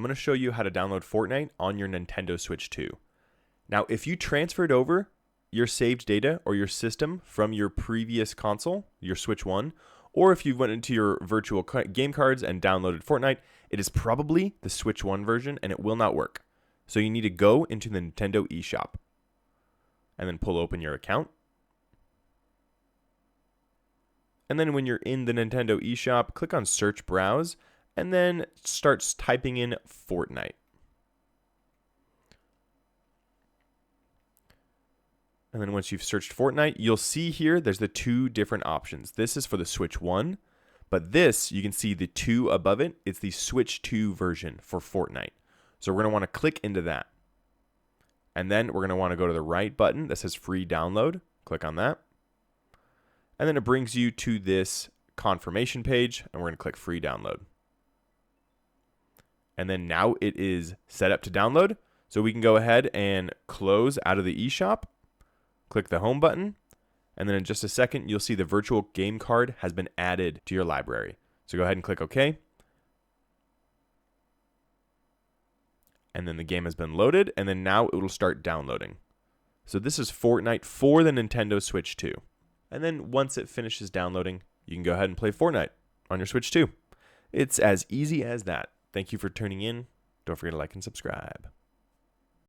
I'm going to show you how to download Fortnite on your Nintendo Switch 2. Now, if you transferred over your saved data or your system from your previous console, your Switch 1, or if you went into your virtual game cards and downloaded Fortnite, it is probably the Switch 1 version and it will not work. So you need to go into the Nintendo eShop and then pull open your account. And then when you're in the Nintendo eShop, click on Search Browse and then start typing in Fortnite. And then once you've searched Fortnite, you'll see here there's the two different options. This is for the Switch 1, but this, you can see the 2 above it, it's the Switch 2 version for Fortnite. So we're going to want to click into that. And then we're going to want to go to the right button that says free download. Click on that. And then it brings you to this confirmation page, and we're going to click free download. And then now it is set up to download. So we can go ahead and close out of the eShop. Click the home button, and then in just a second, you'll see the virtual game card has been added to your library. So go ahead and click OK. And then the game has been loaded, and then now it will start downloading. So this is Fortnite for the Nintendo Switch 2. And then once it finishes downloading, you can go ahead and play Fortnite on your Switch 2. It's as easy as that. Thank you for tuning in. Don't forget to like and subscribe.